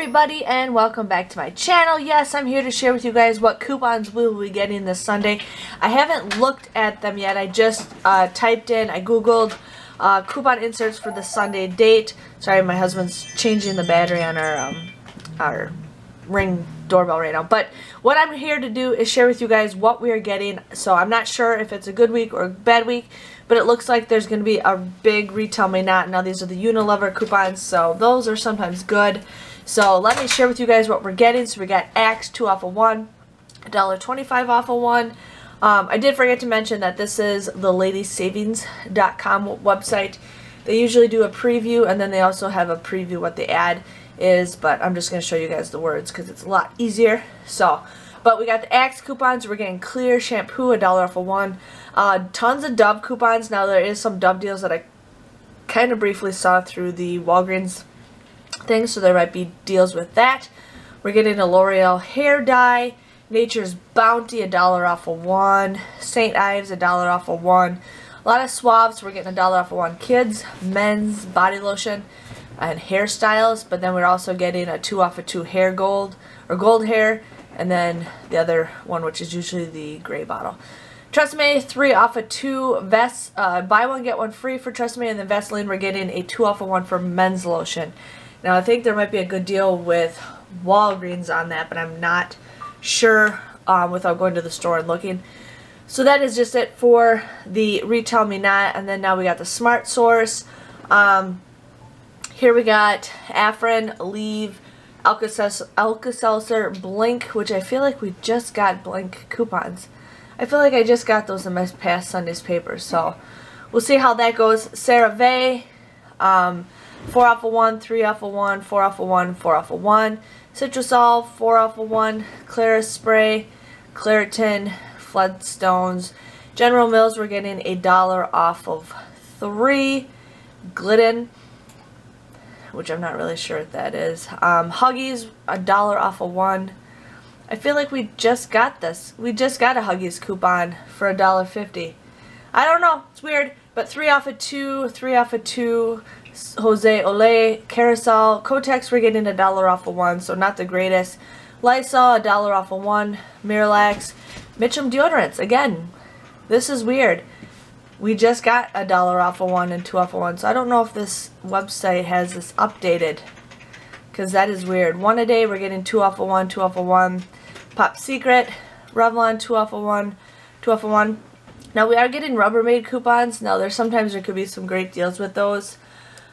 everybody, and welcome back to my channel. Yes, I'm here to share with you guys what coupons we will be getting this Sunday. I haven't looked at them yet. I just I googled coupon inserts for the Sunday date. Sorry, my husband's changing the battery on our Ring doorbell right now. But what I'm here to do is share with you guys what we are getting. So I'm not sure if it's a good week or a bad week, but it looks like there's going to be a big Retail May Not. Now these are the Unilever coupons, so those are sometimes good. So let me share with you guys what we're getting. So we got Axe 2 off of 1, $1.25 off of 1. I did forget to mention that this is the ladysavings.com website. They usually do a preview, and then they also have a preview what the ad is, but I'm just going to show you guys the words because it's a lot easier. But we got the Axe coupons. We're getting Clear shampoo, $1 off of 1. Tons of Dove coupons. Now there is some Dove deals that I kind of briefly saw through the Walgreens thing, so there might be deals with that. We're getting a L'Oreal hair dye, Nature's Bounty, $1 off of 1. St. Ives, $1 off of 1. A lot of Suaves. We're getting $1 off of 1. Kids, men's body lotion, and hairstyles, but then we're also getting a 2 off of 2 hair gold, or gold hair, and then the other one, which is usually the gray bottle. Tresemme, 3 off of 2. Buy one, get one free for Tresemme, and then Vaseline, we're getting a 2 off of 1 for men's lotion. Now, I think there might be a good deal with Walgreens on that, but I'm not sure without going to the store and looking. So that is just it for the Retail Me Not, and then now we got the Smart Source. Here we got Afrin, Aleve, Alka-Seltzer, Blink, which I feel like we just got Blink coupons. I feel like I just got those in my past Sunday's paper, so we'll see how that goes. CeraVe, 4 off of 1, 3 off of 1, 4 off of 1, 4 off of 1. Citrusol, 4 off of 1. Claris Spray, Claritin, Floodstones. General Mills, we're getting $1 off of 3. Glidden, which I'm not really sure what that is. Huggies, $1 off of 1. I feel like we just got this. We just got a Huggies coupon for $1.50. I don't know. It's weird. But 3 off of 2, 3 off of 2. Jose Olay, Carousel, Kotex, we're getting $1 off of 1, so not the greatest. Lysol, $1 off of 1. Miralax, Mitchum deodorants. Again, this is weird. We just got $1 off of 1 and 2 off of 1, so I don't know if this website has this updated, because that is weird. 1 a day, we're getting 2 off of 1, 2 off of 1. Pop Secret, Revlon, 2 off of 1, 2 off of 1. Now we are getting Rubbermaid coupons. Now there could be some great deals with those.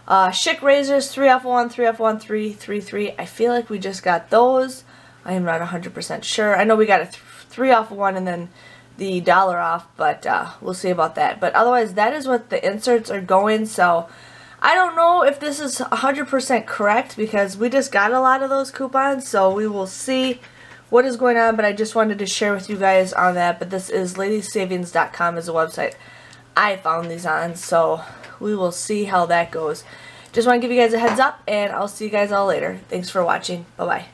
Schick razors, 3 off of 1, 3 off of 1, 3, 3, 3. I feel like we just got those. I am not 100% sure. I know we got a 3 off of 1 and then the $1 off, but we'll see about that. But otherwise, that is what the inserts are going. So I don't know if this is 100% correct because we just got a lot of those coupons. So we will see what is going on. But I just wanted to share with you guys on that. But this is ladysavings.com is a website I found these on. So we will see how that goes. Just want to give you guys a heads up, and I'll see you guys all later. Thanks for watching. Bye-bye.